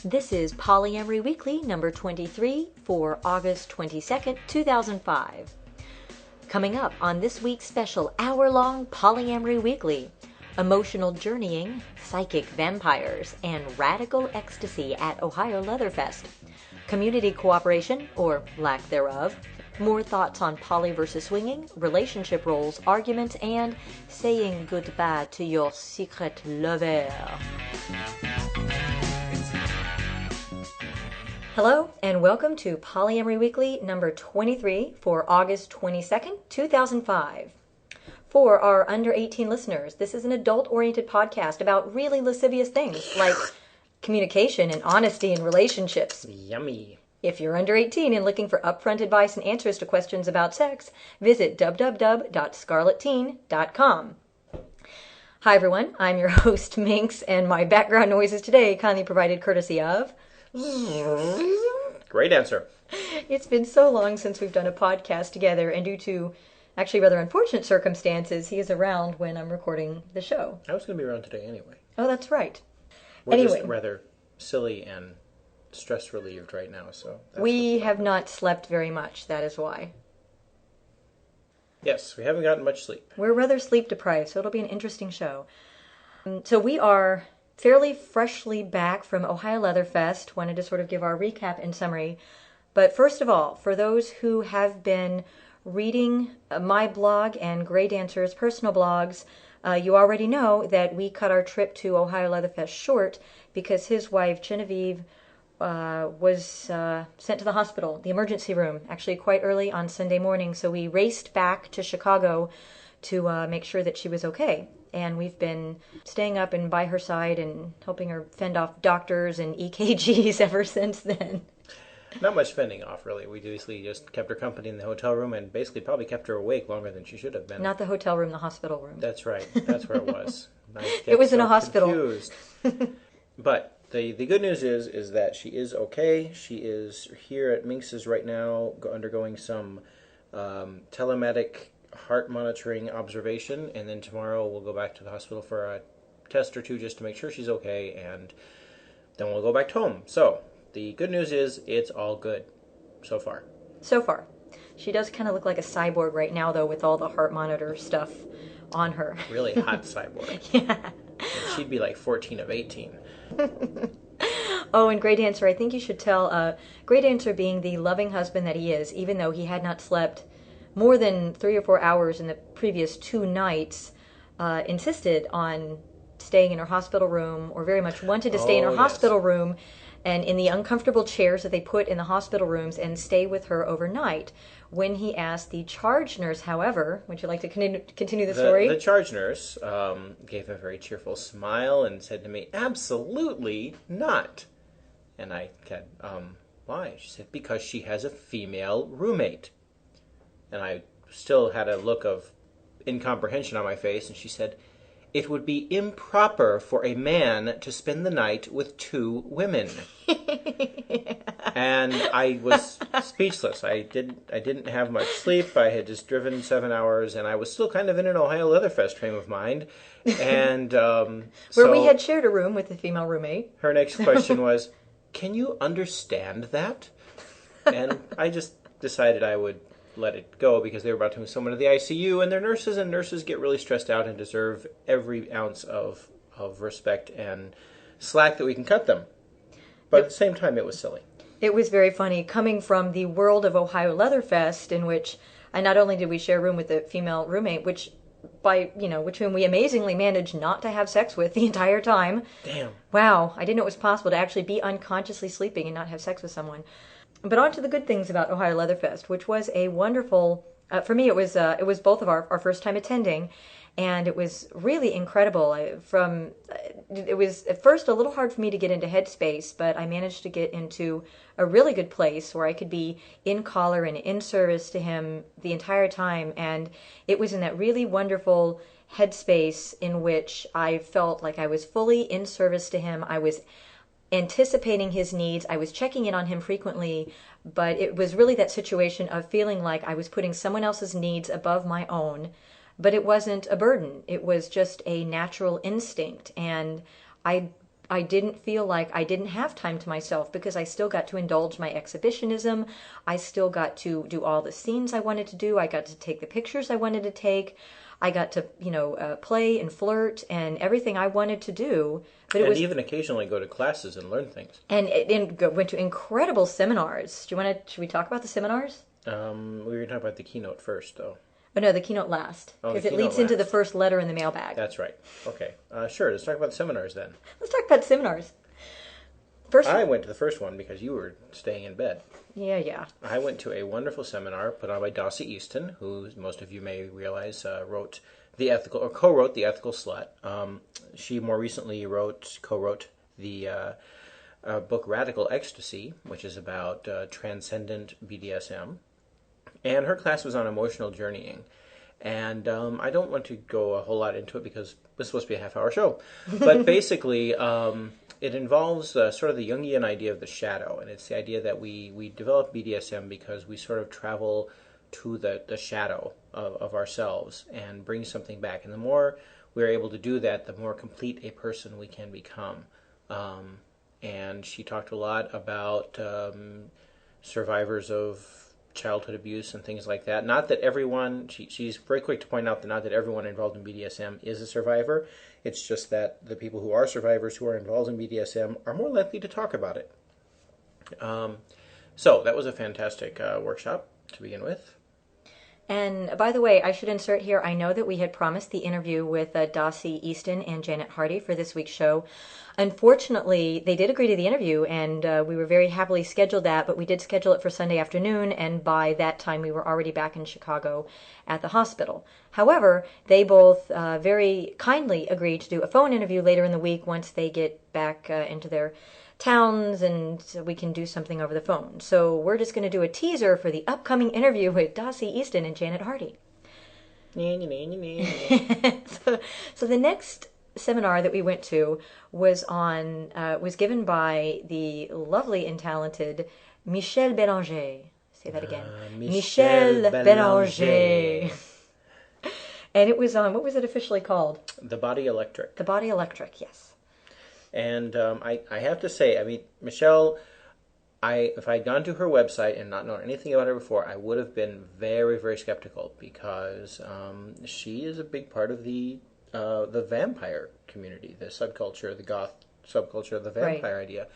This is Polyamory Weekly number 23 for August 22nd, 2005. Coming up on this week's special hour-long Polyamory Weekly, emotional journeying, psychic vampires, and radical ecstasy at Ohio Leatherfest, community cooperation, or lack thereof, more thoughts on poly versus swinging, relationship roles, arguments, and saying goodbye to your secret lover. Hello, and welcome to Polyamory Weekly number 23 for August 22nd, 2005. For our under 18 listeners, this is an adult-oriented podcast about really lascivious things like communication and honesty in relationships. Yummy. If you're under 18 and looking for upfront advice and answers to questions about sex, visit www.scarletteen.com. Hi everyone, I'm your host Minx, and my background noises today kindly provided courtesy of... Great answer. It's been so long since we've done a podcast together, and due to actually rather unfortunate circumstances, he is around when I'm recording the show. I was going to be around today anyway. Oh, that's right. We're just rather silly and stress relieved right now, so... We have not slept very much, that is why. Yes, we haven't gotten much sleep. We're rather sleep deprived, so it'll be an interesting show. So we are fairly freshly back from Ohio Leatherfest. Wanted to sort of give our recap and summary. But first of all, for those who have been reading my blog and Grey Dancer's personal blogs, you already know that we cut our trip to Ohio Leatherfest short because his wife, Genevieve, was sent to the hospital, the emergency room, actually quite early on Sunday morning. So we raced back to Chicago to make sure that she was okay. And we've been staying up and by her side and helping her fend off doctors and EKGs ever since then. Not much fending off, really. We basically just kept her company in the hotel room and basically probably kept her awake longer than she should have been. Not the hotel room, the hospital room. That's right. That's where it was. It was in a hospital. Confused. But the good news is that she is okay. She is here at Minx's right now undergoing some telematic heart monitoring observation, and then tomorrow we'll go back to the hospital for a test or two just to make sure she's okay, and then we'll go back home. So the good news is it's all good so far. So far. She does kind of look like a cyborg right now, though, with all the heart monitor stuff on her. Really hot cyborg. Yeah. And she'd be like 14 of 18. Oh, and Grey Dancer, I think you should tell, Grey Dancer being the loving husband that he is, even though he had not slept more than 3 or 4 hours in the previous 2 nights, insisted on staying in her hospital room, or very much wanted to stay in her hospital room and in the uncomfortable chairs that they put in the hospital rooms and stay with her overnight. When he asked the charge nurse, however, would you like to continue the story? The charge nurse gave a very cheerful smile and said to me, "Absolutely not." And I said, why? She said, "Because she has a female roommate." And I still had a look of incomprehension on my face, and she said, "It would be improper for a man to spend the night with 2 women." And I was speechless. I didn't have much sleep. I had just driven 7 hours, and I was still kind of in an Ohio Leatherfest frame of mind. And where we had shared a room with a female roommate. Her next question was, "Can you understand that?" And I just decided I would let it go because they were about to move someone to the ICU, and they're nurses, and nurses get really stressed out and deserve every ounce of respect and slack that we can cut them. But at the same time, it was silly. It was very funny coming from the world of Ohio Leatherfest, in which not only did we share a room with a female roommate, which whom we amazingly managed not to have sex with the entire time. Damn. Wow, I didn't know it was possible to actually be unconsciously sleeping and not have sex with someone. But on to the good things about Ohio Leatherfest, which was a wonderful, for me it was both of our first time attending, and it was really incredible. It was at first a little hard for me to get into headspace, but I managed to get into a really good place where I could be in collar and in service to him the entire time, and it was in that really wonderful headspace in which I felt like I was fully in service to him. I was anticipating his needs. I was checking in on him frequently, but it was really that situation of feeling like I was putting someone else's needs above my own, but it wasn't a burden. It was just a natural instinct, and I I didn't feel like I didn't have time to myself because I still got to indulge my exhibitionism. I still got to do all the scenes I wanted to do. I got to take the pictures I wanted to take. I got to, play and flirt and everything I wanted to do. But and even occasionally go to classes and learn things. And went to incredible seminars. Should we talk about the seminars? We were talking about the keynote first, though. Oh, no, the keynote last. Because it leads into the first letter in the mailbag. That's right. Okay. Sure, let's talk about the seminars then. Let's talk about seminars. I went to the first one because you were staying in bed. Yeah. I went to a wonderful seminar put on by Dossie Easton, who most of you may realize co-wrote The Ethical Slut. She more recently co-wrote the book Radical Ecstasy, which is about transcendent BDSM. And her class was on emotional journeying. And I don't want to go a whole lot into it because it's supposed to be a half-hour show. But basically, it involves sort of the Jungian idea of the shadow. And it's the idea that we develop BDSM because we sort of travel to the shadow of ourselves and bring something back. And the more we're able to do that, the more complete a person we can become. And she talked a lot about survivors of childhood abuse and things like that. Not that everyone, she's very quick to point out that not that everyone involved in BDSM is a survivor. It's just that the people who are survivors who are involved in BDSM are more likely to talk about it. So that was a fantastic workshop to begin with. And by the way, I should insert here, I know that we had promised the interview with Dossie Easton and Janet Hardy for this week's show. Unfortunately, they did agree to the interview, and we were very happily scheduled that, but we did schedule it for Sunday afternoon, and by that time we were already back in Chicago at the hospital. However, they both very kindly agreed to do a phone interview later in the week once they get back into their towns and we can do something over the phone. So we're just going to do a teaser for the upcoming interview with Dossie Easton and Janet Hardy. So the next seminar that we went to was given by the lovely and talented Michel Beranger. Say that again. Michel Beranger. And it was on, what was it officially called? The Body Electric. The Body Electric, yes. And I have to say, I mean, Michelle, if I'd gone to her website and not known anything about her before, I would have been very, very skeptical because she is a big part of the vampire community, the subculture, the goth subculture of the vampire idea.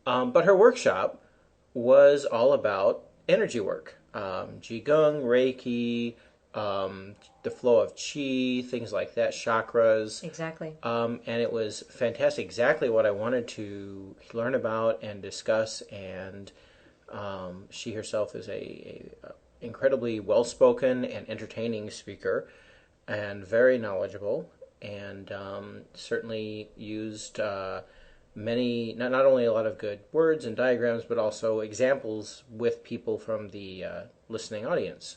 But her workshop was all about energy work, Qigong, Reiki, the flow of chi, things like that, chakras. Exactly. And it was fantastic, exactly what I wanted to learn about and discuss. And she herself is a incredibly well-spoken and entertaining speaker and very knowledgeable, and certainly used many, not only a lot of good words and diagrams, but also examples with people from the listening audience,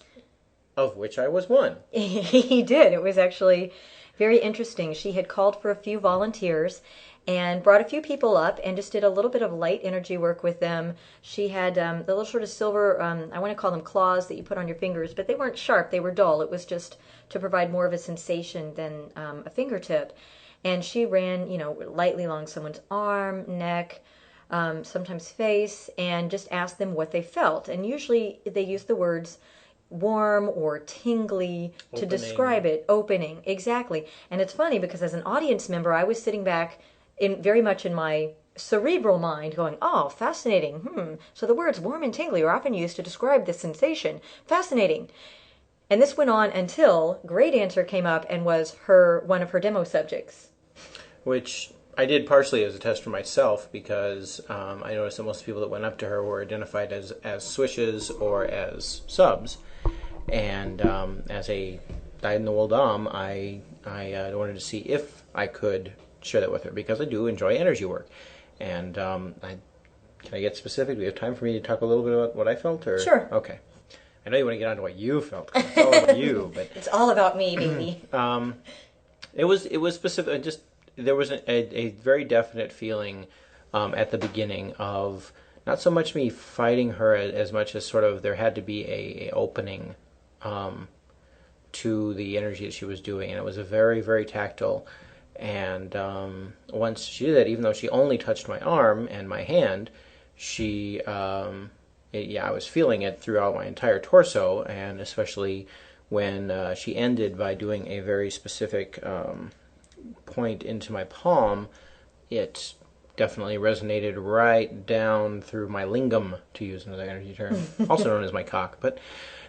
of which I was one. He did. It was actually very interesting. She had called for a few volunteers and brought a few people up and just did a little bit of light energy work with them. She had the little sort of silver, I want to call them claws that you put on your fingers, but they weren't sharp, they were dull. It was just to provide more of a sensation than a fingertip. And she ran, lightly along someone's arm, neck, sometimes face, and just asked them what they felt. And usually they used the words warm or tingly to describe it. Opening, exactly. And it's funny because as an audience member, I was sitting back very much in my cerebral mind going, oh, fascinating. So the words warm and tingly are often used to describe this sensation. Fascinating. And this went on until Grey Dancer came up and was one of her demo subjects. Which I did partially as a test for myself because I noticed that most people that went up to her were identified as swishes or as subs. And as a dyed-in-the-wool dom, I wanted to see if I could share that with her because I do enjoy energy work. And can I get specific? Do we have time for me to talk a little bit about what I felt? Or? Sure. Okay. I know you want to get on to what you felt. It's all about you, but it's all about me, baby. It was specific. Just there was a very definite feeling at the beginning of not so much me fighting her as much as sort of there had to be a opening to the energy that she was doing, and it was a very, very tactile And once she did that, even though she only touched my arm and my hand, she, I was feeling it throughout my entire torso, and especially when she ended by doing a very specific point into my palm, it definitely resonated right down through my lingam, to use another energy term, also known as my cock. But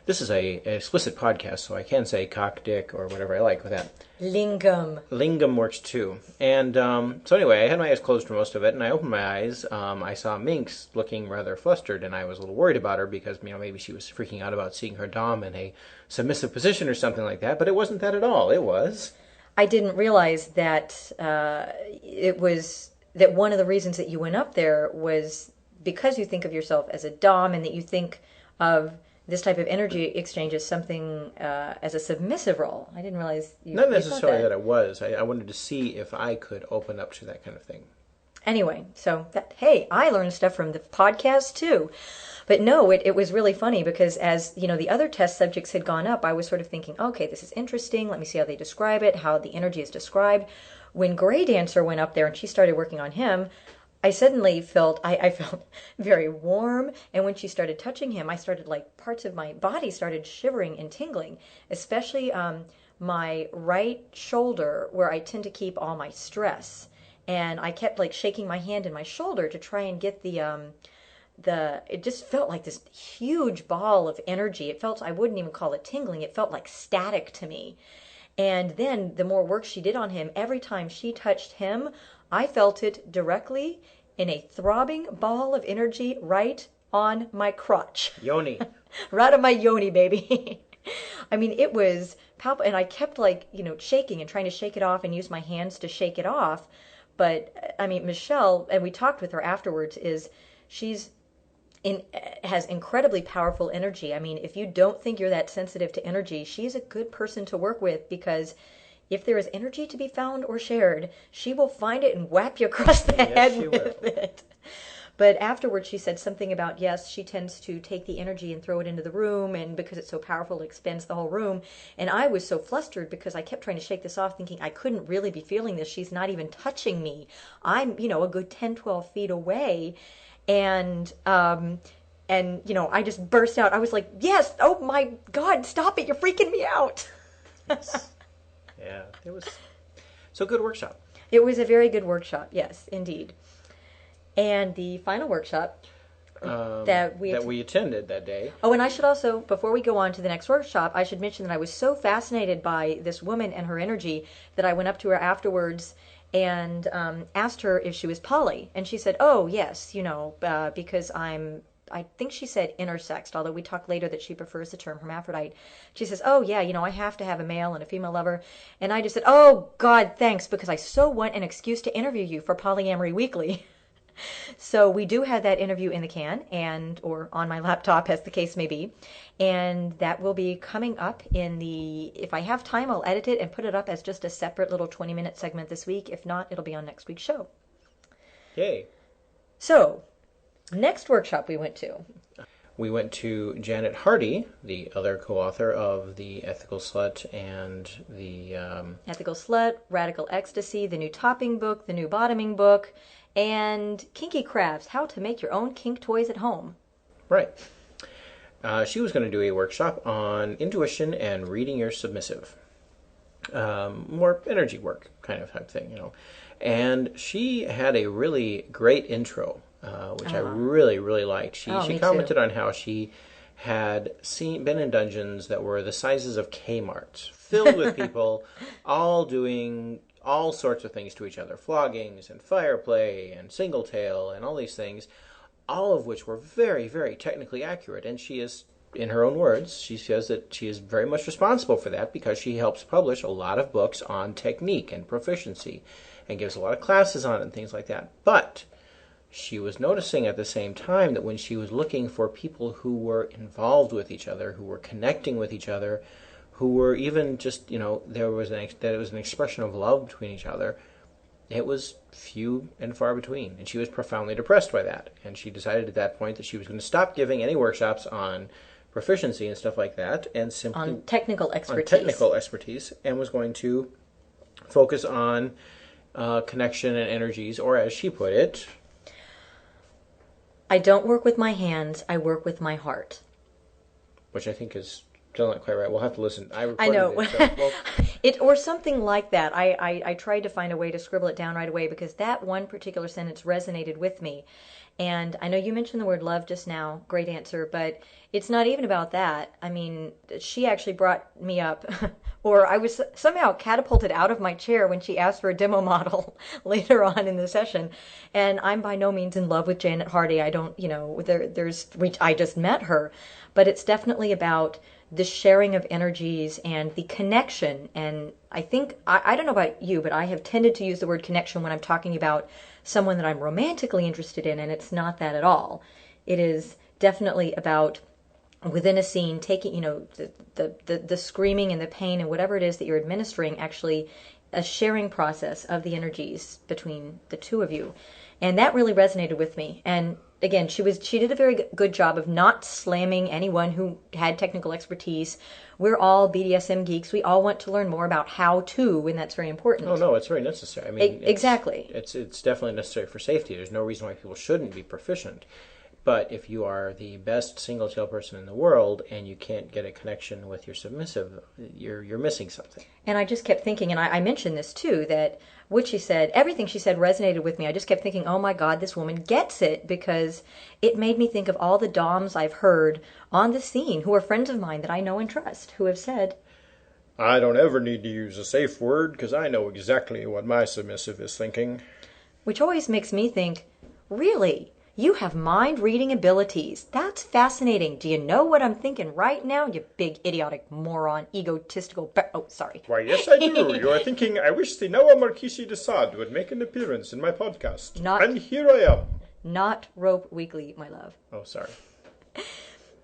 this is a explicit podcast, so I can say cock, dick, or whatever I like with that. Lingam. Lingam works too. And so anyway, I had my eyes closed for most of it, and I opened my eyes. I saw Minx looking rather flustered, and I was a little worried about her because, maybe she was freaking out about seeing her dom in a submissive position or something like that, but it wasn't that at all. It was... I didn't realize that it was that one of the reasons that you went up there was because you think of yourself as a dom, and that you think of this type of energy exchange as something as a submissive role. I didn't realize you... Not necessarily that it was. I wanted to see if I could open up to that kind of thing. Anyway, so hey, I learned stuff from the podcast too. But no, it was really funny because as, the other test subjects had gone up, I was sort of thinking, okay, this is interesting. Let me see how they describe it, how the energy is described. When Gray Dancer went up there and she started working on him, I suddenly felt, I felt very warm. And when she started touching him, I started parts of my body started shivering and tingling, especially my right shoulder where I tend to keep all my stress. And I kept shaking my hand in my shoulder to try and get it just felt like this huge ball of energy. It felt, I wouldn't even call it tingling. It felt like static to me. And then the more work she did on him, every time she touched him, I felt it directly in a throbbing ball of energy right on my crotch. Yoni. Right on my yoni, baby. It was palpable. And I kept shaking and trying to shake it off and use my hands to shake it off. But, Michelle, and we talked with her afterwards, has incredibly powerful energy. If you don't think you're that sensitive to energy, she's a good person to work with, because if there is energy to be found or shared, she will find it and whap you across the head with it. But afterwards she said something about, yes, she tends to take the energy and throw it into the room, and because it's so powerful, it expands the whole room. And I was so flustered because I kept trying to shake this off, thinking I couldn't really be feeling this. She's not even touching me. I'm, a good 10, 12 feet away. And I just burst out. I was like, yes, oh my God, stop it. You're freaking me out. Yeah, it was so good workshop. It was a very good workshop, yes, indeed. And the final workshop that we attended that day. Oh, and I should also, before we go on to the next workshop, I should mention that I was so fascinated by this woman and her energy that I went up to her afterwards and asked her if she was poly. And she said, oh, yes, because I think she said intersexed, although we talked later that she prefers the term hermaphrodite. She says, oh, yeah, I have to have a male and a female lover. And I just said, oh, God, thanks, because I so want an excuse to interview you for Polyamory Weekly. So we do have that interview in the can, or on my laptop, as the case may be. And that will be coming up if I have time, I'll edit it and put it up as just a separate little 20-minute segment this week. If not, it'll be on next week's show. Yay. So, next workshop we went to. We went to Janet Hardy, the other co-author of The Ethical Slut and the... Ethical Slut, Radical Ecstasy, the new topping book, the new bottoming book, and Kinky Crafts, How to Make Your Own Kink Toys at Home. Right. She was going to do a workshop on intuition and reading your submissive. More energy work kind of type thing, And she had a really great intro, which I really, really liked. She commented on how she had been in dungeons that were the sizes of Kmarts, filled with people all doing all sorts of things to each other, floggings and fire play and single tail and all these things, all of which were very, very technically accurate. And she is, in her own words, she says that she is very much responsible for that because she helps publish a lot of books on technique and proficiency and gives a lot of classes on it and things like that. But she was noticing at the same time that when she was looking for people who were involved with each other, who were connecting with each other, who were even just, there was that it was an expression of love between each other, it was few and far between. And she was profoundly depressed by that. And she decided at that point that she was going to stop giving any workshops on proficiency and stuff like that, and simply on technical expertise, and was going to focus on connection and energies, or as she put it, I don't work with my hands, I work with my heart. which I think is still not quite right. We'll have to listen. I know. It, so, well, Or something like that. I tried to find a way to scribble it down right away because that one particular sentence resonated with me. And I know you mentioned the word love just now. Great answer. But it's not even about that. I mean, she actually brought me up, or I was somehow catapulted out of my chair when she asked for a demo model later on in the session. And I'm by no means in love with Janet Hardy. I don't, I just met her. But it's definitely about the sharing of energies and the connection. And I think, I don't know about you, but I have tended to use the word connection when I'm talking about someone that I'm romantically interested in, and it's not that at all. It is definitely about within a scene taking, the screaming and the pain and whatever it is that you're administering, actually a sharing process of the energies between the two of you. And that really resonated with me. And again, she did a very good job of not slamming anyone who had technical expertise. We're all BDSM geeks. We all want to learn more about how to, and that's very important. Oh no, it's very necessary. I mean, exactly. It's definitely necessary for safety. There's no reason why people shouldn't be proficient. But if you are the best single tail person in the world and you can't get a connection with your submissive, you're missing something. And I just kept thinking, and I mentioned this too, that what she said, everything she said resonated with me. I just kept thinking, oh my God, this woman gets it, because it made me think of all the doms I've heard on the scene who are friends of mine that I know and trust, who have said, I don't ever need to use a safe word because I know exactly what my submissive is thinking. Which always makes me think, really? You have mind-reading abilities. That's fascinating. Do you know what I'm thinking right now, you big idiotic moron, egotistical... Oh, sorry. Why, yes, I do. You are thinking, I wish the Noah Marquisi de Sade would make an appearance in my podcast. And here I am. Not Rope Weekly, my love. Oh, sorry.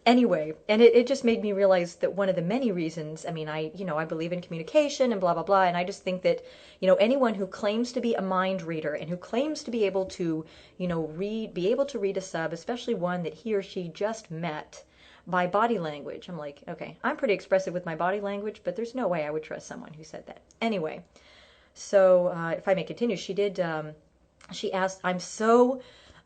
Anyway, and it just made me realize that one of the many reasons, I mean, I believe in communication and blah, blah, blah, and I just think that, anyone who claims to be a mind reader and who claims to be able to, be able to read a sub, especially one that he or she just met, by body language. I'm like, okay, I'm pretty expressive with my body language, but there's no way I would trust someone who said that. Anyway, so if I may continue, she asked, thank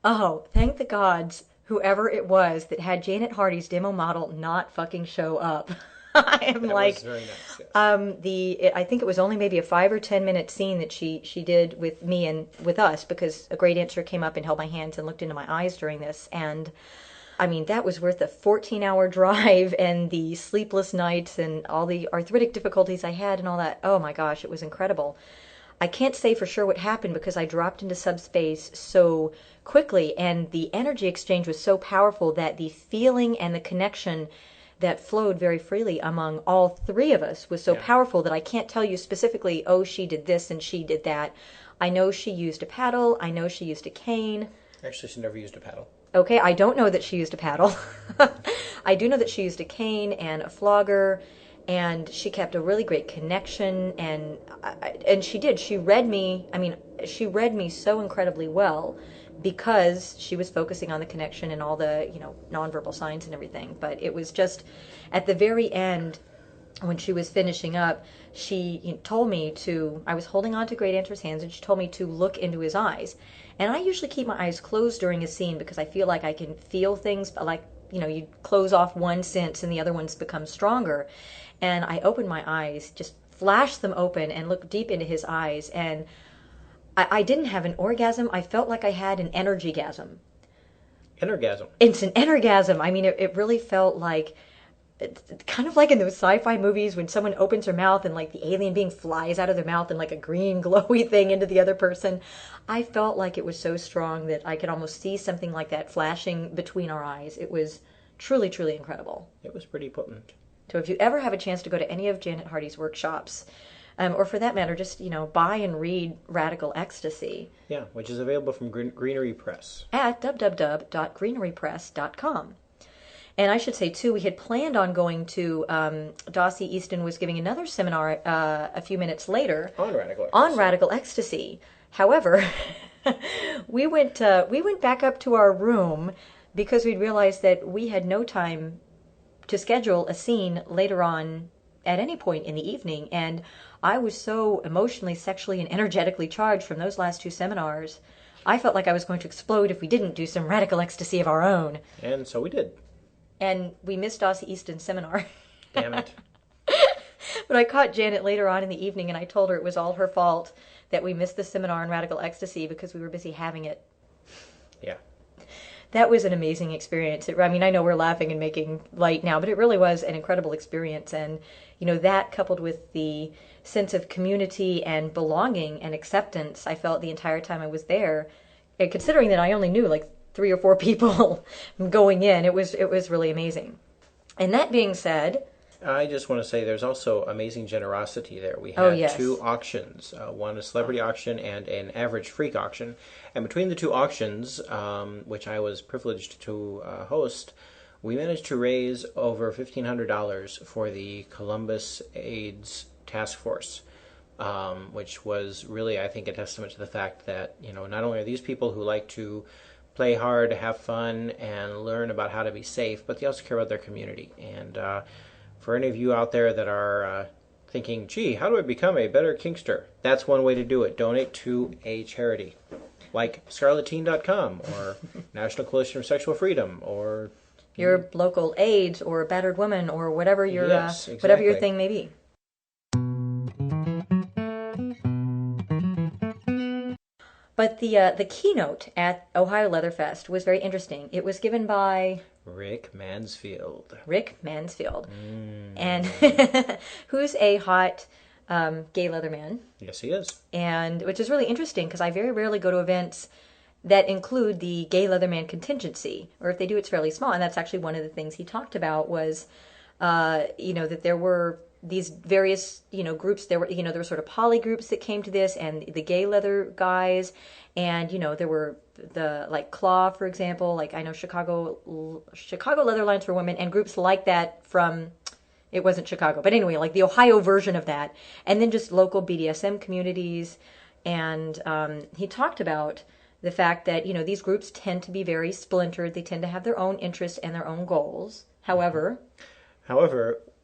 the gods, whoever it was that had Janet Hardy's demo model not fucking show up. I am that like, was very nice, yes. I think it was only maybe a 5 or 10 minute scene that she did with me and with us, because a great dancer came up and held my hands and looked into my eyes during this. And I mean, that was worth the 14-hour drive and the sleepless nights and all the arthritic difficulties I had and all that. Oh my gosh, it was incredible. I can't say for sure what happened because I dropped into subspace so quickly, and the energy exchange was so powerful that the feeling and the connection that flowed very freely among all three of us was so powerful that I can't tell you specifically, oh, she did this and she did that. I know she used a paddle. I know she used a cane. Actually, she never used a paddle. Okay, I don't know that she used a paddle. I do know that she used a cane and a flogger, and she kept a really great connection, and she did. She read me. I mean, she read me so incredibly well because she was focusing on the connection and all the, nonverbal signs and everything. But it was just at the very end, when she was finishing up, she told me to, I was holding on to Great Dancer's hands, and she told me to look into his eyes. And I usually keep my eyes closed during a scene because I feel like I can feel things, like, you close off one sense and the other ones become stronger. And I opened my eyes, just flashed them open and looked deep into his eyes. And I didn't have an orgasm. I felt like I had an energy-gasm. Energasm. It's an energasm. I mean, it really felt like, kind of like in those sci-fi movies when someone opens their mouth and like the alien being flies out of their mouth and like a green glowy thing into the other person. I felt like it was so strong that I could almost see something like that flashing between our eyes. It was truly, truly incredible. It was pretty potent. So if you ever have a chance to go to any of Janet Hardy's workshops, or for that matter, just, buy and read Radical Ecstasy. Yeah, which is available from Greenery Press. At www.greenerypress.com. And I should say, too, we had planned on going to, Dossie Easton was giving another seminar a few minutes later. On Radical Ecstasy. On Radical Ecstasy. However, we went back up to our room because we'd realized that we had no time to schedule a scene later on at any point in the evening. And I was so emotionally, sexually, and energetically charged from those last 2 seminars. I felt like I was going to explode if we didn't do some radical ecstasy of our own. And so we did. And we missed Dossie Easton's seminar. Damn it. But I caught Janet later on in the evening, and I told her it was all her fault that we missed the seminar on radical ecstasy because we were busy having it. Yeah. That was an amazing experience. I mean, I know we're laughing and making light now, but it really was an incredible experience. And, that coupled with the sense of community and belonging and acceptance I felt the entire time I was there, and considering that I only knew like 3 or 4 people going in, it was really amazing. And that being said, I just want to say there's also amazing generosity there. We had 2 auctions, one a celebrity auction and an average freak auction. And between the 2 auctions, which I was privileged to host, we managed to raise over $1,500 for the Columbus AIDS Task Force, which was really, I think, a testament to the fact that, not only are these people who like to play hard, have fun, and learn about how to be safe, but they also care about their community. And for any of you out there that are thinking, gee, how do I become a better kinkster? That's one way to do it. Donate to a charity like scarletteen.com or National Coalition for Sexual Freedom or your local AIDS or battered woman or whatever your Yes, exactly. whatever your thing may be. But the keynote at Ohio Leatherfest was very interesting. It was given by Rick Mansfield. And who's a hot gay leather man. Yes, he is. And which is really interesting because I very rarely go to events that include the gay leatherman contingency, or if they do, it's fairly small. And that's actually one of the things he talked about was, that there were these various, groups. There were sort of poly groups that came to this, and the gay leather guys, and there were the like Claw, for example. Like I know Chicago Leather Lines for Women, and groups like that from. It wasn't Chicago, but anyway, like the Ohio version of that, and then just local BDSM communities. And he talked about the fact that, these groups tend to be very splintered. They tend to have their own interests and their own goals. However,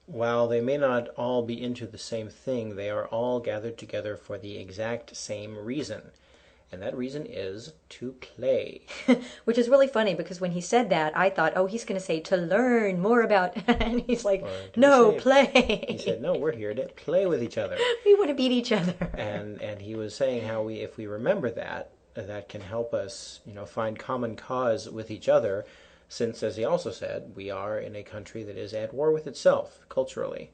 while they may not all be into the same thing, they are all gathered together for the exact same reason. And that reason is to play. Which is really funny because when he said that, I thought, oh, he's going to say to learn more about, and he's like, no, play. He said, no, we're here to play with each other. We want to beat each other. And he was saying how if we remember that can help us, find common cause with each other, since, as he also said, we are in a country that is at war with itself, culturally.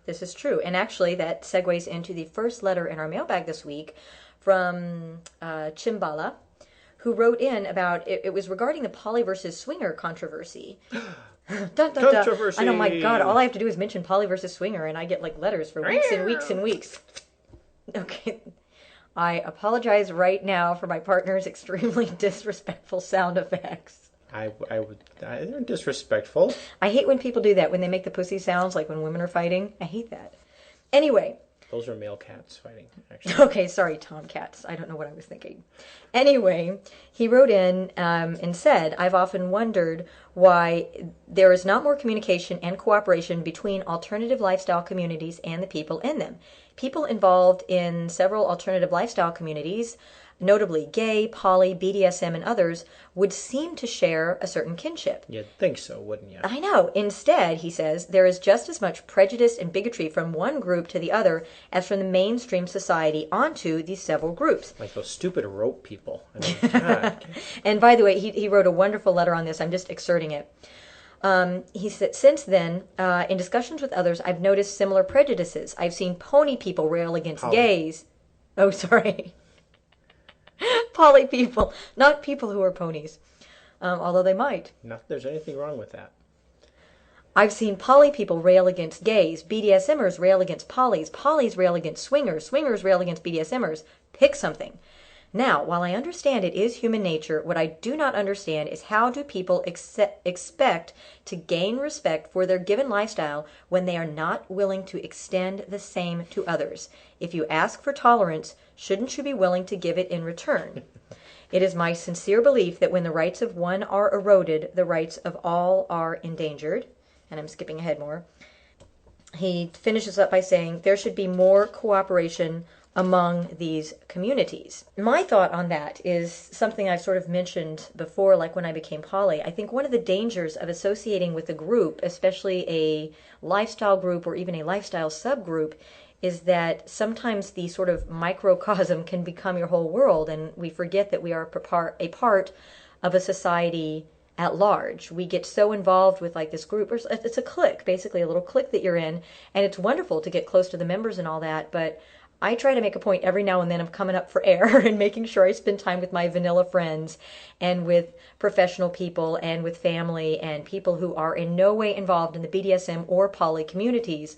This is true. And actually, that segues into the first letter in our mailbag this week, from Chimbala, who wrote in about, it was regarding the poly versus swinger controversy. Dun, dun, dun. Controversy! I know, my God, all I have to do is mention poly versus swinger, and I get like letters for weeks and weeks and weeks. Okay, I apologize right now for my partner's extremely disrespectful sound effects. They're disrespectful. I hate when people do that, when they make the pussy sounds, like when women are fighting. I hate that. Anyway. Those are male cats fighting, actually. Okay, sorry, tomcats. I don't know what I was thinking. Anyway, he wrote in and said, I've often wondered why there is not more communication and cooperation between alternative lifestyle communities and the people in them. People involved in several alternative lifestyle communities, notably gay, poly, BDSM, and others, would seem to share a certain kinship. You'd think so, wouldn't you? I know. Instead, he says, there is just as much prejudice and bigotry from one group to the other as from the mainstream society onto these several groups. Like those stupid rope people. I mean, God. And by the way, he wrote a wonderful letter on this. I'm just excerpting it. He said, since then, in discussions with others, I've noticed similar prejudices. I've seen pony people rail against gays. Oh, sorry. Poly people, not people who are ponies, although they might. Not that there's anything wrong with that. I've seen poly people rail against gays, BDSMers rail against polys, polys rail against swingers, swingers rail against BDSMers. Pick something. Now, while I understand it is human nature, what I do not understand is how do people expect to gain respect for their given lifestyle when they are not willing to extend the same to others? If you ask for tolerance, shouldn't you be willing to give it in return? It is my sincere belief that when the rights of one are eroded, the rights of all are endangered. And I'm skipping ahead more. he finishes up by saying there should be more cooperation among these communities. My thought on that is something I've sort of mentioned before, like when I became poly. I think one of the dangers of associating with a group, especially a lifestyle group or even a lifestyle subgroup, is that sometimes the sort of microcosm can become your whole world, and we forget that we are a part of a society at large. We get so involved with like this group, or it's a clique, basically a little clique that you're in, and it's wonderful to get close to the members and all that, but I try to make a point every now and then of coming up for air and making sure I spend time with my vanilla friends and with professional people and with family and people who are in no way involved in the BDSM or poly communities,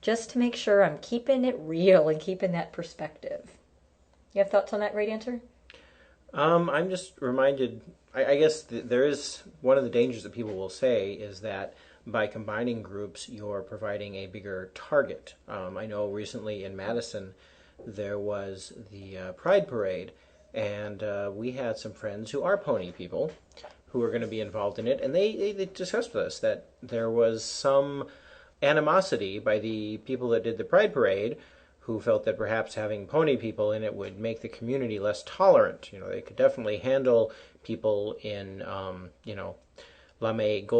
just to make sure I'm keeping it real and keeping that perspective. You have thoughts on that, Great Answer? I'm just reminded, I guess there is one of the dangers that people will say is that by combining groups, you're providing a bigger target. I know recently in Madison, there was the Pride Parade, and we had some friends who are pony people who were going to be involved in it, and they discussed with us that there was some animosity by the people that did the Pride Parade who felt that perhaps having pony people in it would make the community less tolerant. You know, they could definitely handle people in, gold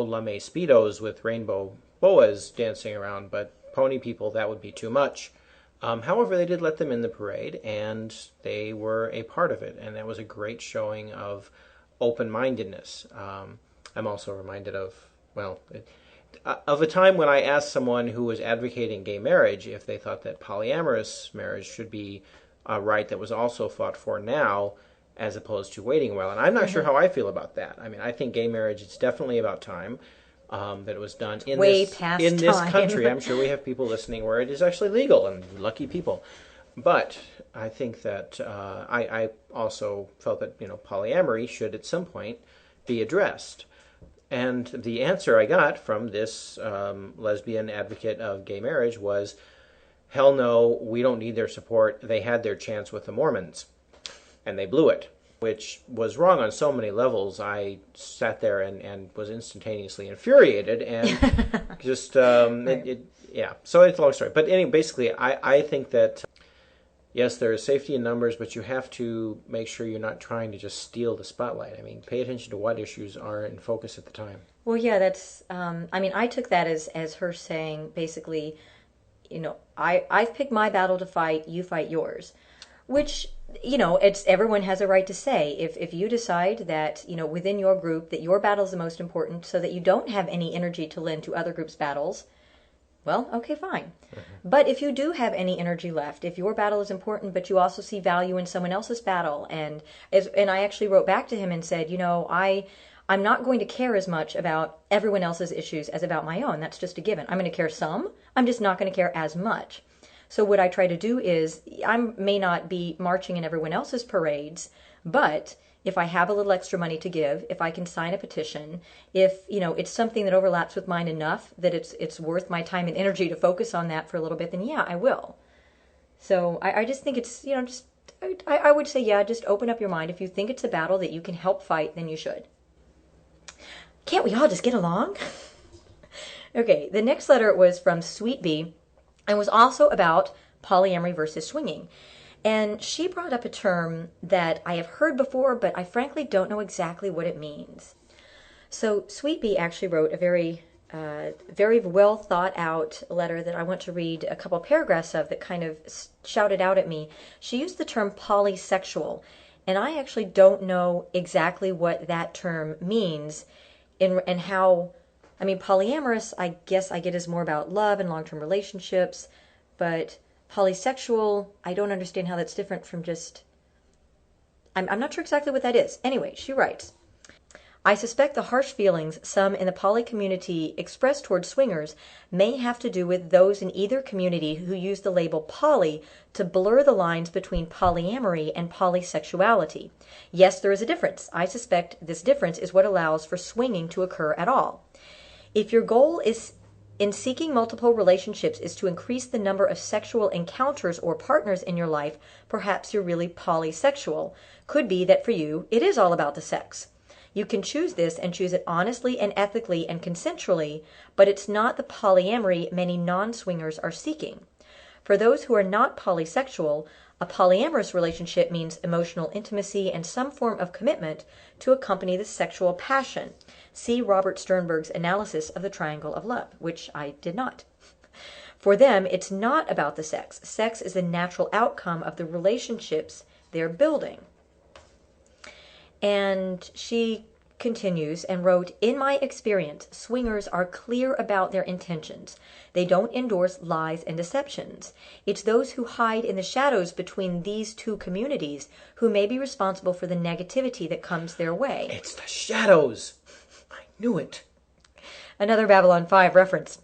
lame Speedos with rainbow boas dancing around, but pony people, that would be too much. However, they did let them in the parade, and they were a part of it, and that was a great showing of open-mindedness. I'm also reminded of a time when I asked someone who was advocating gay marriage if they thought that polyamorous marriage should be a right that was also fought for now, as opposed to waiting a while. And I'm not sure how I feel about that. I mean, I think gay marriage, it's definitely about time that it was done in this country. I'm sure we have people listening where it is actually legal, and lucky people. But I think that I also felt that polyamory should at some point be addressed. And the answer I got from this lesbian advocate of gay marriage was, hell no, we don't need their support. They had their chance with the Mormons, and they blew it, which was wrong on so many levels. I sat there and was instantaneously infuriated, and just, yeah. So it's a long story. But anyway, basically, I think that, yes, there is safety in numbers, but you have to make sure you're not trying to just steal the spotlight. I mean, pay attention to what issues are in focus at the time. Well, yeah, that's, I took that as her saying, basically, I've picked my battle to fight, you fight yours. Which, everyone has a right to say. If you decide that, within your group that your battle is the most important so that you don't have any energy to lend to other groups' battles, well, okay, fine. Mm-hmm. But if you do have any energy left, if your battle is important, but you also see value in someone else's battle, and I actually wrote back to him and said, I'm not going to care as much about everyone else's issues as about my own. That's just a given. I'm going to care some. I'm just not going to care as much. So what I try to do is, I may not be marching in everyone else's parades, but if I have a little extra money to give, if I can sign a petition, if it's something that overlaps with mine enough that it's worth my time and energy to focus on that for a little bit, then yeah, I will. So I just think it's, I would say, yeah, just open up your mind. If you think it's a battle that you can help fight, then you should. Can't we all just get along? Okay, the next letter was from Sweet Bee, and was also about polyamory versus swinging. And she brought up a term that I have heard before, but I frankly don't know exactly what it means. So Sweet Bee actually wrote a very well thought out letter that I want to read a couple paragraphs of that kind of shouted out at me. She used the term polysexual, and I actually don't know exactly what that term means and how. I mean, polyamorous, I guess I get is more about love and long-term relationships, but polysexual, I don't understand how that's different from just, I'm not sure exactly what that is. Anyway, she writes, I suspect the harsh feelings some in the poly community express towards swingers may have to do with those in either community who use the label poly to blur the lines between polyamory and polysexuality. Yes, there is a difference. I suspect this difference is what allows for swinging to occur at all. If your goal is in seeking multiple relationships is to increase the number of sexual encounters or partners in your life, perhaps you're really polysexual. Could be that for you, it is all about the sex. You can choose this and choose it honestly and ethically and consensually, but it's not the polyamory many non-swingers are seeking. For those who are not polysexual, a polyamorous relationship means emotional intimacy and some form of commitment to accompany the sexual passion. See Robert Sternberg's analysis of the triangle of love, which I did not. For them, it's not about the sex. Sex is the natural outcome of the relationships they're building. And she continues and wrote, in my experience, swingers are clear about their intentions. They don't endorse lies and deceptions. It's those who hide in the shadows between these two communities who may be responsible for the negativity that comes their way. It's the shadows. I knew it. Another Babylon 5 reference.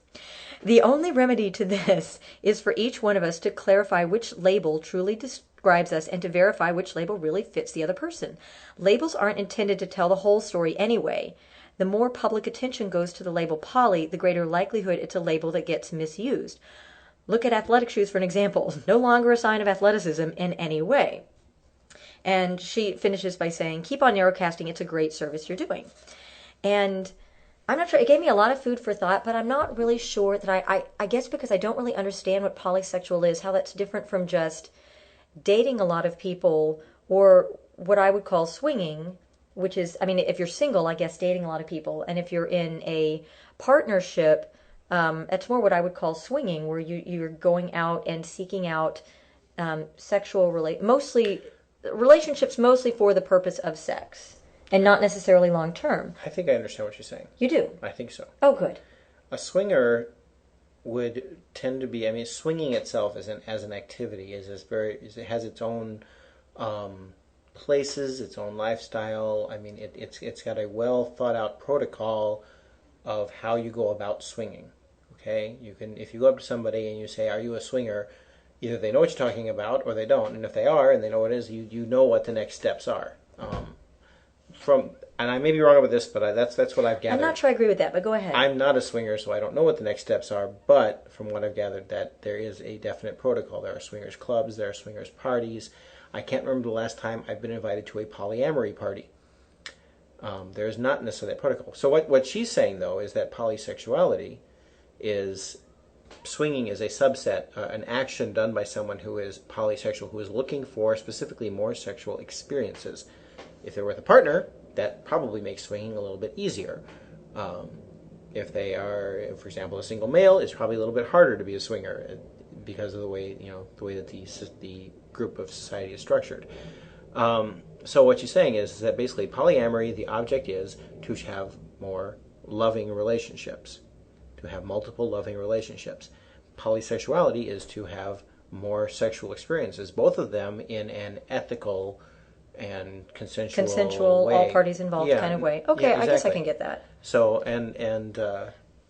The only remedy to this is for each one of us to clarify which label truly describes us and to verify which label really fits the other person. Labels aren't intended to tell the whole story anyway. The more public attention goes to the label poly, the greater likelihood it's a label that gets misused. Look at athletic shoes for an example. No longer a sign of athleticism in any way. And she finishes by saying, keep on narrowcasting. It's a great service you're doing. And I'm not sure. It gave me a lot of food for thought, but I'm not really sure that I guess because I don't really understand what polysexual is, how that's different from just dating a lot of people or what I would call swinging, which is, I mean, if you're single, I guess dating a lot of people. And if you're in a partnership, it's more what I would call swinging, where you're going out and seeking out sexual relationships mostly for the purpose of sex. And not necessarily long term. I think I understand what you're saying. You do? I think so. Oh, good. A swinger would tend to be, I mean, swinging itself as an activity it has its own places, its own lifestyle. I mean, it's got a well thought out protocol of how you go about swinging. Okay, if you go up to somebody and you say, "Are you a swinger?" Either they know what you're talking about or they don't, and if they are and they know what it is, you know what the next steps are. And I may be wrong about this, but that's what I've gathered. I'm not sure I agree with that, but go ahead. I'm not a swinger, so I don't know what the next steps are, but from what I've gathered, that there is a definite protocol. There are swingers clubs, there are swingers parties. I can't remember the last time I've been invited to a polyamory party. There is not necessarily a protocol. So what she's saying, though, is that polysexuality is, swinging is a subset, an action done by someone who is polysexual, who is looking for specifically more sexual experiences. If they're with a partner, that probably makes swinging a little bit easier. If they are, for example, a single male, it's probably a little bit harder to be a swinger because of the way that the group of society is structured. So what she's saying is that basically polyamory, the object is to have more loving relationships, to have multiple loving relationships. Polysexuality is to have more sexual experiences, both of them in an ethical and consensual way. All parties involved kind of way. Okay, yeah, exactly. I guess I can get that. So and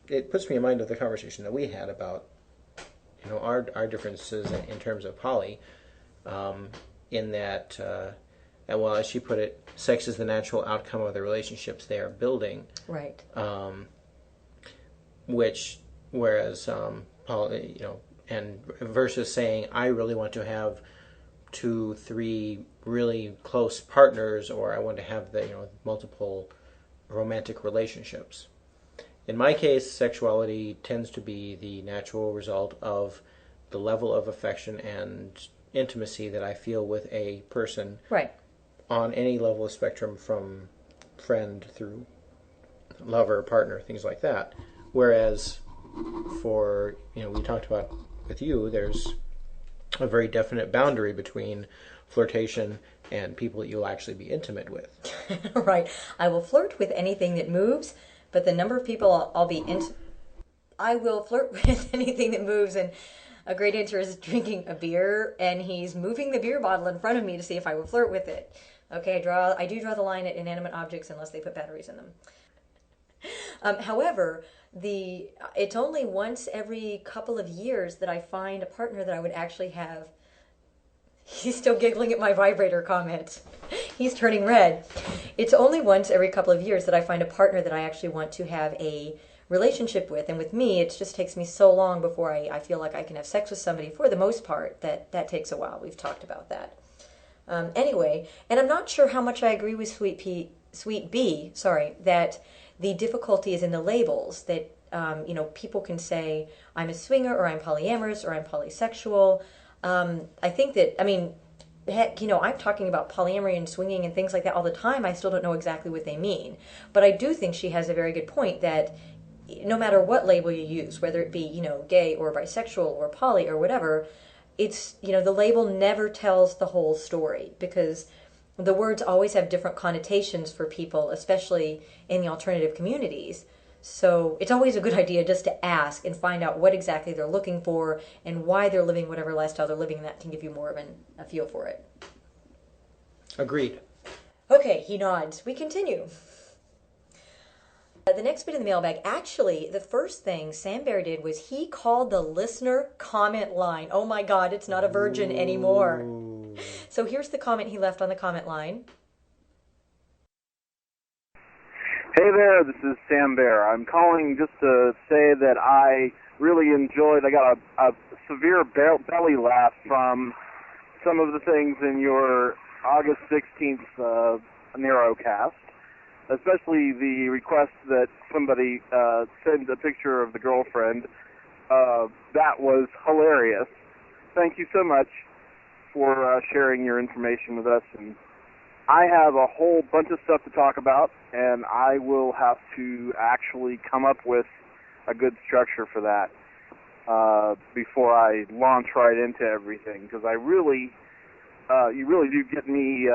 it puts me in mind of the conversation that we had about our differences in terms of poly, in that and well, as she put it, sex is the natural outcome of the relationships they are building. Right. Whereas poly, and versus saying I really want to have 2-3 really close partners, or I want to have multiple romantic relationships. In my case, sexuality tends to be the natural result of the level of affection and intimacy that I feel with a person, right, on any level of spectrum, from friend through lover, partner, things like that. Whereas for, we talked about with you, there's a very definite boundary between flirtation and people that you'll actually be intimate with. Right. I will flirt with anything that moves, but the number of people I'll be I will flirt with anything that moves, and a great answer is drinking a beer, and he's moving the beer bottle in front of me to see if I will flirt with it. Okay, I do draw the line at inanimate objects unless they put batteries in them. However, it's only once every couple of years that I find a partner that I would actually have. He's still giggling at my vibrator comment. He's turning red. It's only once every couple of years that I find a partner that I actually want to have a relationship with. And with me, it just takes me so long before I feel like I can have sex with somebody, for the most part, that takes a while. We've talked about that. Anyway, and I'm not sure how much I agree with Sweet Pea sweet B, sorry, that the difficulty is in the labels that, people can say, I'm a swinger, or I'm polyamorous, or I'm polysexual. I think that, heck, I'm talking about polyamory and swinging and things like that all the time. I still don't know exactly what they mean. But I do think she has a very good point that no matter what label you use, whether it be, gay or bisexual or poly or whatever, it's, the label never tells the whole story, because the words always have different connotations for people, especially in the alternative communities. So it's always a good idea just to ask and find out what exactly they're looking for and why they're living whatever lifestyle they're living, and that can give you more of a feel for it. Agreed. Okay, he nods. We continue. The next bit in the mailbag, actually, the first thing Sam Bear did was he called the listener comment line. Oh my God, it's not a virgin anymore. So here's the comment he left on the comment line. Hey there, this is Sam Bear. I'm calling just to say that I really enjoyed, I got a severe belly laugh from some of the things in your August 16th Narrowcast, especially the request that somebody send a picture of the girlfriend. That was hilarious. Thank you so much for sharing your information with us. And I have a whole bunch of stuff to talk about, and I will have to actually come up with a good structure for that before I launch right into everything, because you really do get me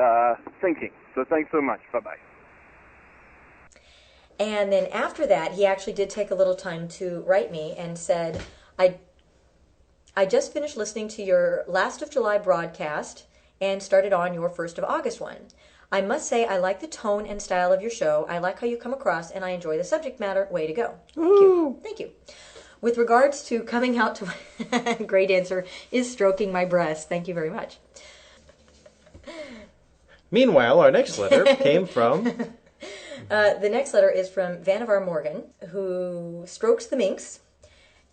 thinking. So thanks so much. Bye-bye. And then after that, he actually did take a little time to write me and said, I just finished listening to your last of July broadcast and started on your 1st of August one. I must say I like the tone and style of your show. I like how you come across, and I enjoy the subject matter. Way to go. Thank you. Thank you. With regards to coming out to... Gray Dancer is stroking my breast. Thank you very much. Meanwhile, our next letter came from... The next letter is from Vannevar Morgan, who strokes the minx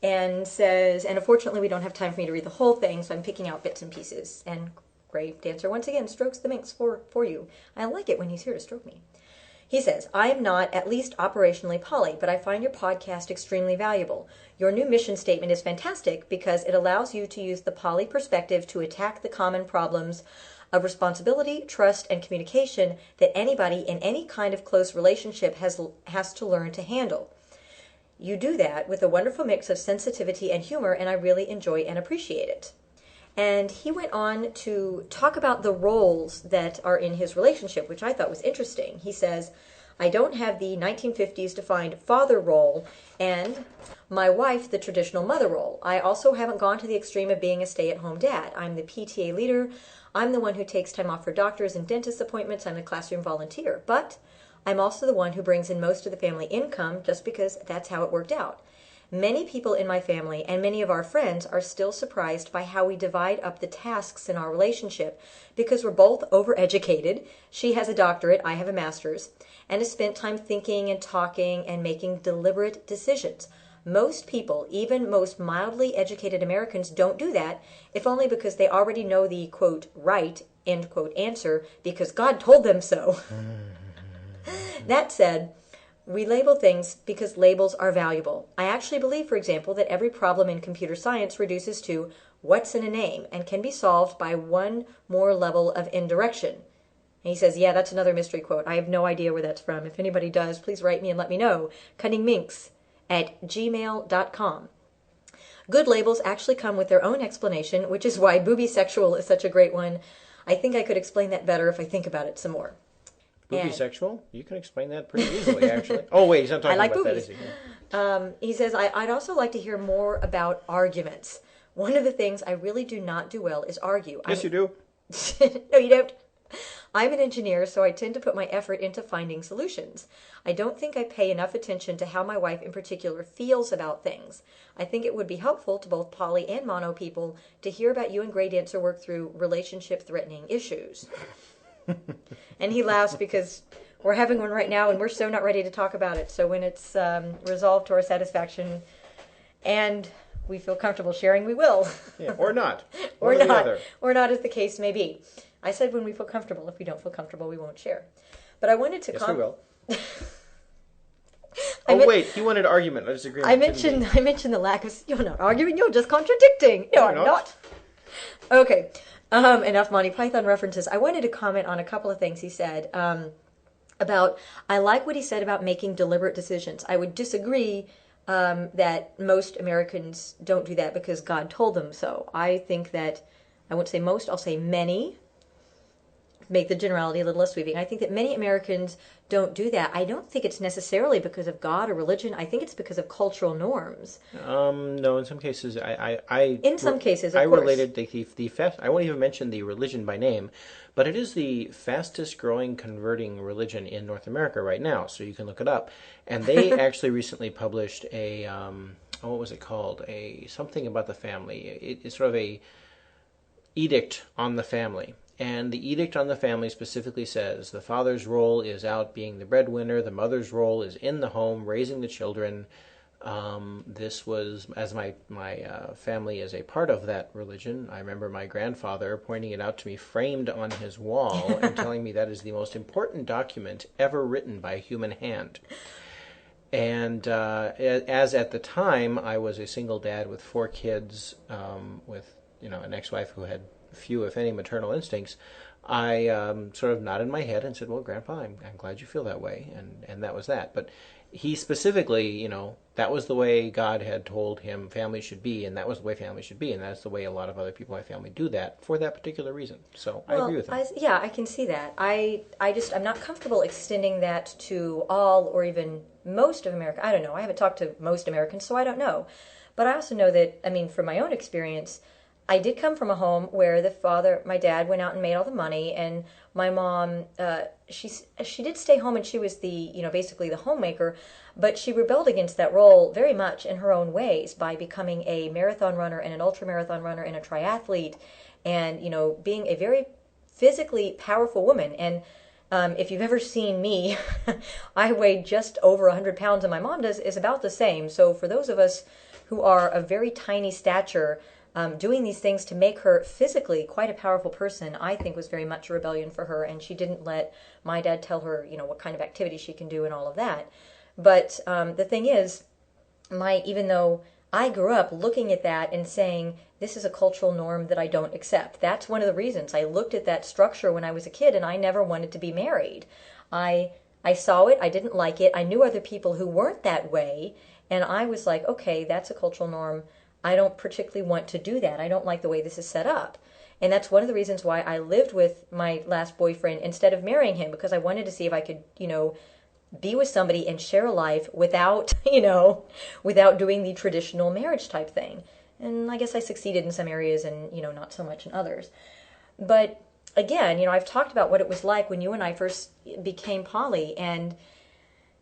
and says, and unfortunately we don't have time for me to read the whole thing, so I'm picking out bits and pieces. And Gray Dancer once again strokes the minx for you. I like it when he's here to stroke me. He says, I am not, at least operationally, poly, but I find your podcast extremely valuable. Your new mission statement is fantastic because it allows you to use the poly perspective to attack the common problems of responsibility, trust, and communication that anybody in any kind of close relationship has to learn to handle. You do that with a wonderful mix of sensitivity and humor, and I really enjoy and appreciate it. And he went on to talk about the roles that are in his relationship, which I thought was interesting. He says, I don't have the 1950s defined father role, and my wife the traditional mother role. I also haven't gone to the extreme of being a stay-at-home dad. I'm the PTA leader. I'm the one who takes time off for doctors and dentist appointments. I'm the classroom volunteer. But I'm also the one who brings in most of the family income just because that's how it worked out. Many people in my family and many of our friends are still surprised by how we divide up the tasks in our relationship because we're both overeducated. She has a doctorate, I have a master's, and has spent time thinking and talking and making deliberate decisions. Most people, even most mildly educated Americans, don't do that, if only because they already know the, quote, right, end quote, answer because God told them so. That said, we label things because labels are valuable. I actually believe, for example, that every problem in computer science reduces to what's in a name and can be solved by one more level of indirection. And he says, yeah, that's another mystery quote. I have no idea where that's from. If anybody does, please write me and let me know. cunningminx@gmail.com. Good labels actually come with their own explanation, which is why boobysexual is such a great one. I think I could explain that better if I think about it some more. Boobysexual? You can explain that pretty easily, actually. Oh, wait, he's not talking about boobies. That, is he? He says, I'd also like to hear more about arguments. One of the things I really do not do well is argue. Yes, you do. No, you don't. I'm an engineer, so I tend to put my effort into finding solutions. I don't think I pay enough attention to how my wife in particular feels about things. I think it would be helpful to both poly and mono people to hear about you and Gray Dancer work through relationship-threatening issues. And he laughs because we're having one right now and we're so not ready to talk about it. So when it's resolved to our satisfaction and we feel comfortable sharing, we will. Yeah, or not. Or not. Or not, as the case may be. I said when we feel comfortable. If we don't feel comfortable, we won't share. But I wanted to Yes, we will. I Oh, meant- wait, you wanted argument, not disagreement. I didn't you? mentioned the lack of. You're not arguing. You're just contradicting. No, No, I'm not. not. Okay. Enough Monty Python references. I wanted to comment on a couple of things he said about. I like what he said about making deliberate decisions. I would disagree that most Americans don't do that because God told them so. I think that I won't say most. I'll say many. Make the generality a little less sweeping. I think that many Americans don't do that. I don't think it's necessarily because of God or religion. I think it's because of cultural norms. No, in some cases, In some cases, of I course. related the fast. I won't even mention the religion by name, but it is the fastest growing converting religion in North America right now. So you can look it up. And they actually recently published a what was it called? A something about the family. It's sort of a edict on the family. And the edict on the family specifically says the father's role is out being the breadwinner, the mother's role is in the home raising the children. This was, as my family is a part of that religion, I remember my grandfather pointing it out to me framed on his wall and telling me that is the most important document ever written by a human hand. And as at the time I was a single dad with 4 kids, with an ex-wife who had few, if any, maternal instincts, I sort of nodded my head and said, well, Grandpa, I'm glad you feel that way. And that was that. But he specifically, that was the way God had told him family should be, and that was the way family should be, and that's the way a lot of other people in my family do that for that particular reason. So I agree with him. Yeah, I can see that. I'm not comfortable extending that to all or even most of America. I don't know. I haven't talked to most Americans, so I don't know. But I also know that, from my own experience, I did come from a home where my dad went out and made all the money, and my mom, she did stay home, and she was basically the homemaker, but she rebelled against that role very much in her own ways by becoming a marathon runner and an ultra-marathon runner and a triathlete, and, being a very physically powerful woman. And if you've ever seen me, I weigh just over 100 pounds, and my mom is about the same. So for those of us who are of very tiny stature, doing these things to make her physically quite a powerful person, I think was very much a rebellion for her, and she didn't let my dad tell her, what kind of activity she can do and all of that. But the thing is, even though I grew up looking at that and saying, this is a cultural norm that I don't accept. That's one of the reasons I looked at that structure when I was a kid, and I never wanted to be married. I saw it, I didn't like it, I knew other people who weren't that way, and I was like, okay, that's a cultural norm. I don't particularly want to do that. I don't like the way this is set up. And that's one of the reasons why I lived with my last boyfriend instead of marrying him, because I wanted to see if I could, be with somebody and share a life without, without doing the traditional marriage type thing. And I guess I succeeded in some areas and, not so much in others. But again, I've talked about what it was like when you and I first became poly. And,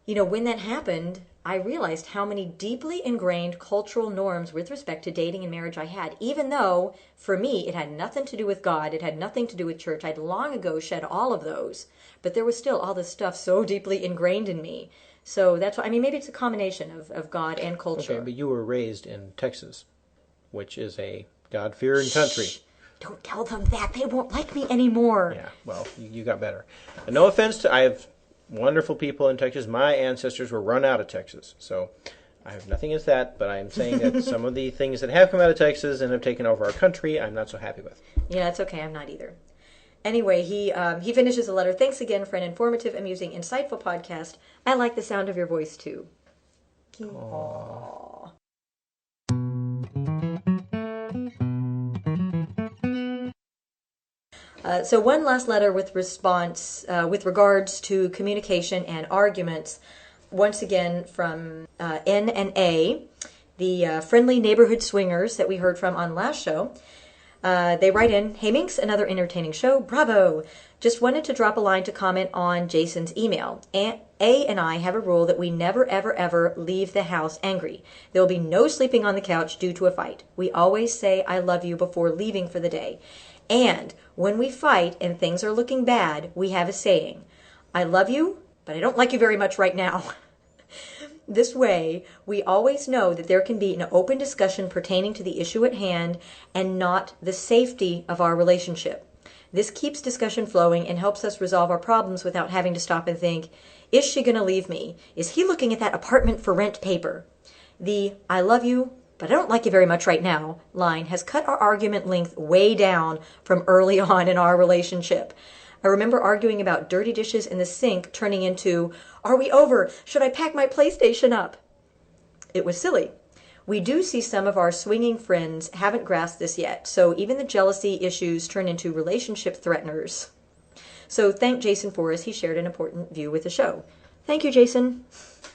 when that happened, I realized how many deeply ingrained cultural norms with respect to dating and marriage I had, even though, for me, it had nothing to do with God, it had nothing to do with church. I'd long ago shed all of those, but there was still all this stuff so deeply ingrained in me. So that's why, maybe it's a combination of God and culture. Okay, but you were raised in Texas, which is a God-fearing country. Don't tell them that. They won't like me anymore. Yeah, well, you got better. And no offense I have wonderful people in Texas. My ancestors were run out of Texas, so I have nothing against that, but I'm saying that some of the things that have come out of Texas and have taken over our country, I'm not so happy with. Yeah, it's okay. I'm not either. Anyway, he finishes the letter. Thanks again for an informative, amusing, insightful podcast. I like the sound of your voice, too. Aww. So one last letter with regards to communication and arguments, once again from N and A, the friendly neighborhood swingers that we heard from on last show. They write in, "Hey Minx, another entertaining show. Bravo! Just wanted to drop a line to comment on Jason's email. A and I have a rule that we never, ever, ever leave the house angry. There will be no sleeping on the couch due to a fight. We always say I love you before leaving for the day. And when we fight and things are looking bad, we have a saying, I love you, but I don't like you very much right now. This way, we always know that there can be an open discussion pertaining to the issue at hand and not the safety of our relationship. This keeps discussion flowing and helps us resolve our problems without having to stop and think, is she going to leave me? Is he looking at that apartment for rent paper? The I love you, but I don't like you very much right now line has cut our argument length way down from early on in our relationship. I remember arguing about dirty dishes in the sink turning into, are we over? Should I pack my PlayStation up? It was silly. We do see some of our swinging friends haven't grasped this yet, so even the jealousy issues turn into relationship threateners. So thank Jason for us. He shared an important view with the show. Thank you, Jason.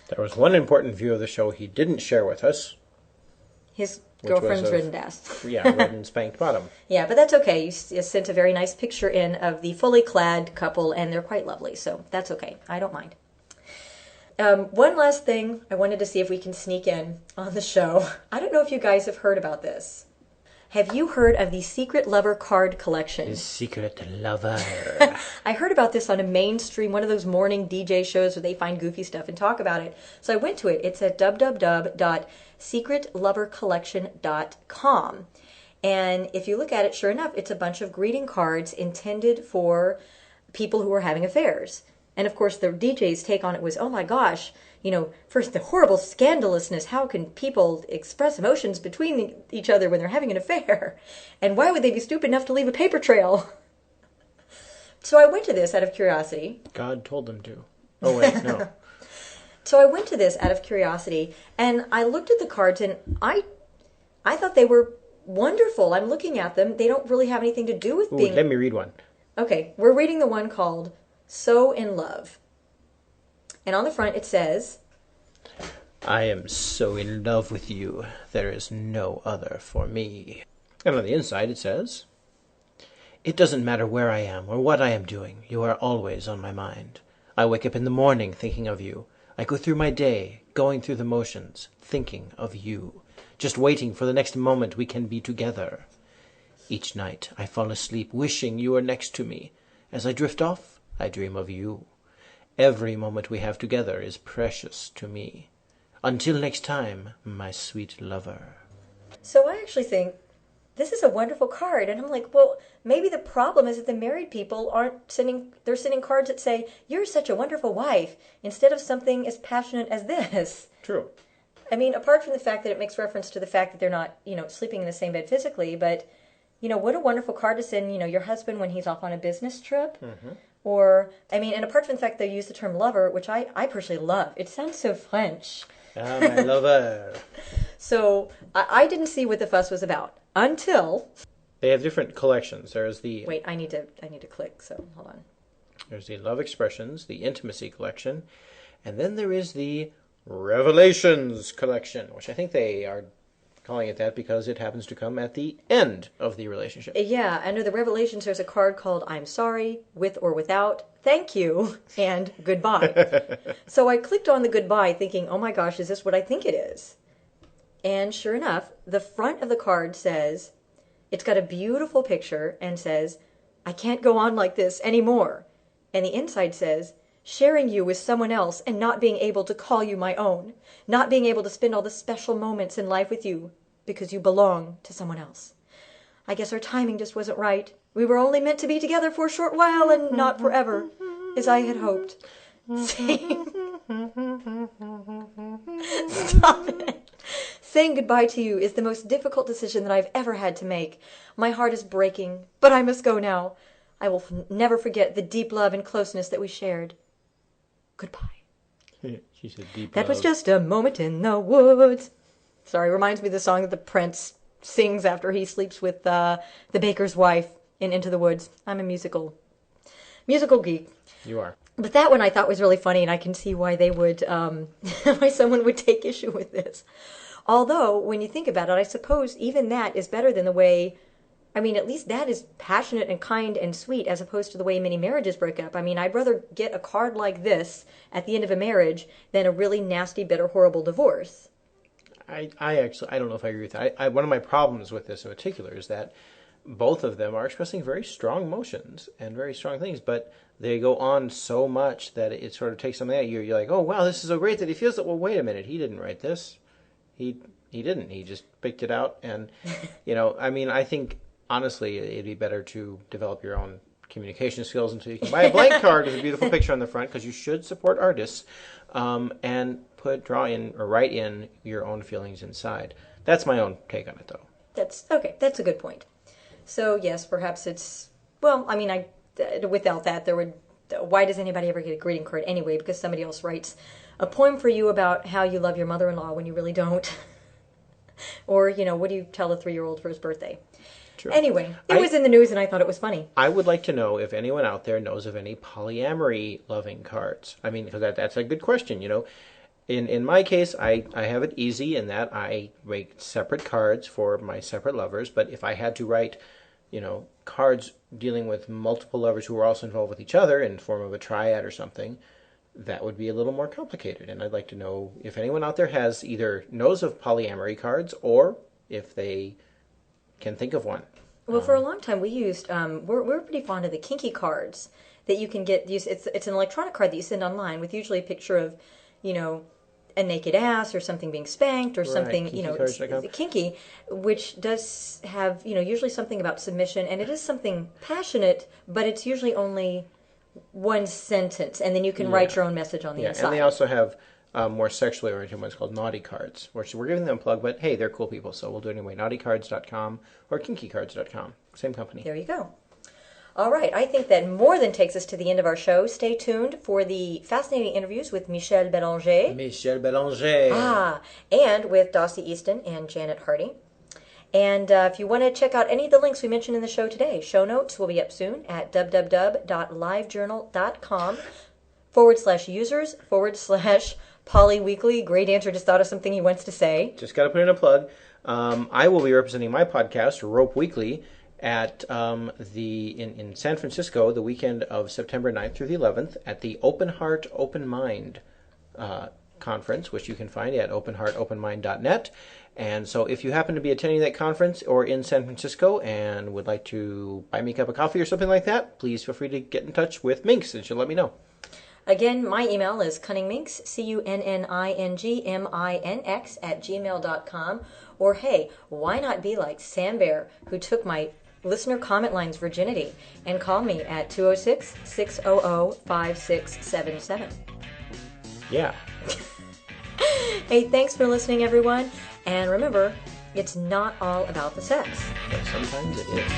There was one important view of the show he didn't share with us. His girlfriend's ridden ass. Yeah, red and spanked bottom. Yeah, but that's okay. You sent a very nice picture in of the fully clad couple, and they're quite lovely, so that's okay. I don't mind. One last thing I wanted to see if we can sneak in on the show. I don't know if you guys have heard about this. Have you heard of the Secret Lover card collection? The Secret Lover. I heard about this on a mainstream, one of those morning DJ shows where they find goofy stuff and talk about it. So I went to it. It's at www.secretlovercollection.com. And if you look at it, sure enough, it's a bunch of greeting cards intended for people who are having affairs. And of course, the DJ's take on it was, oh my gosh, first the horrible scandalousness. How can people express emotions between each other when they're having an affair? And why would they be stupid enough to leave a paper trail? So I went to this out of curiosity. God told them to. Oh, wait, no. So I went to this out of curiosity, and I looked at the cards, and I thought they were wonderful. I'm looking at them. They don't really have anything to do with being... Let me read one. Okay, we're reading the one called So in Love. And on the front it says, I am so in love with you, there is no other for me. And on the inside it says, it doesn't matter where I am or what I am doing, you are always on my mind. I wake up in the morning thinking of you. I go through my day, going through the motions, thinking of you, just waiting for the next moment we can be together. Each night I fall asleep wishing you are next to me. As I drift off, I dream of you. Every moment we have together is precious to me. Until next time, my sweet lover. So I actually think this is a wonderful card. And I'm like, well, maybe the problem is that the married people they're sending cards that say, you're such a wonderful wife, instead of something as passionate as this. True. I mean, apart from the fact that it makes reference to the fact that they're not, sleeping in the same bed physically, but, what a wonderful card to send, your husband when he's off on a business trip. Mm-hmm. Or, and apart from the fact they use the term lover, which I personally love. It sounds so French. Ah, my lover. So, I didn't see what the fuss was about until... They have different collections. There's the... Wait, I need to click, so hold on. There's the Love Expressions, the Intimacy collection, and then there is the Revelations collection, which I think they are calling it that because it happens to come at the end of the relationship. Yeah, under the Revelations there's a card called I'm sorry, with or without, thank you, and goodbye. So I clicked on the goodbye thinking, oh my gosh, is this what I think it is? And sure enough, the front of the card says, it's got a beautiful picture and says, I can't go on like this anymore. And the inside says, sharing you with someone else and not being able to call you my own, not being able to spend all the special moments in life with you because you belong to someone else. I guess our timing just wasn't right. We were only meant to be together for a short while and not forever, as I had hoped. Stop it. Saying goodbye to you is the most difficult decision that I've ever had to make. My heart is breaking, but I must go now. I will never forget the deep love and closeness that we shared. Goodbye. She said deep That love. was just a moment in the woods. Sorry, reminds me of the song that the Prince sings after he sleeps with the baker's wife in Into the Woods. I'm a musical geek. You are. But that one I thought was really funny, and I can see why they would, why someone would take issue with this. Although, when you think about it, I suppose even that is better than the way, at least that is passionate and kind and sweet as opposed to the way many marriages break up. I'd rather get a card like this at the end of a marriage than a really nasty, bitter, horrible divorce. I don't know if I agree with that. One of my problems with this in particular is that both of them are expressing very strong emotions and very strong things, but they go on so much that it sort of takes something out. You're like, oh, wow, this is so great that he feels that. Well, wait a minute, he didn't write this. He didn't. He just picked it out. And, I think, honestly, it'd be better to develop your own communication skills until you can buy a blank card with a beautiful picture on the front, because you should support artists, and write in your own feelings inside. That's my own take on it, though. That's okay. That's a good point. So yes, perhaps it's, well, I mean, without that, why does anybody ever get a greeting card anyway? Because somebody else writes a poem for you about how you love your mother-in-law when you really don't. Or, what do you tell a 3-year-old for his birthday? True. Anyway, it was in the news and I thought it was funny. I would like to know if anyone out there knows of any polyamory loving cards. I mean, because that's a good question, In my case, I have it easy in that I make separate cards for my separate lovers. But if I had to write, cards dealing with multiple lovers who are also involved with each other in the form of a triad or something, that would be a little more complicated. And I'd like to know if anyone out there either knows of polyamory cards or if they can think of one. Well, for a long time we used, we're pretty fond of the kinky cards that you can get. It's an electronic card that you send online with usually a picture of, a naked ass or something being spanked or something, kinky, which does have, usually something about submission, and it is something passionate, but it's usually only one sentence, and then you can write your own message on the inside. And they also have more sexually oriented ones called naughty cards, which we're giving them a plug, but hey, they're cool people, so we'll do it anyway. naughtycards.com or kinkycards.com. Same company. There you go. All right, I think that more than takes us to the end of our show. Stay tuned for the fascinating interviews with Michel Beranger. Michel Beranger. And with Dossie Easton and Janet Hardy. And if you want to check out any of the links we mentioned in the show today, show notes will be up soon at www.livejournal.com/users/polyweekly. Great answer, just thought of something he wants to say. Just got to put in a plug. I will be representing my podcast, Rope Weekly, at in San Francisco the weekend of September 9th through the 11th at the Open Heart, Open Mind conference, which you can find at openheartopenmind.net. And so if you happen to be attending that conference or in San Francisco and would like to buy me a cup of coffee or something like that, please feel free to get in touch with Minx and she'll let me know. Again, my email is cunningminx, CUNNINGMINX @gmail.com. Or hey, why not be like Sam Bear, who took my listener comment line's virginity and call me at 206-600-5677. Yeah. Hey, thanks for listening, everyone. And remember, it's not all about the sex. But sometimes it is.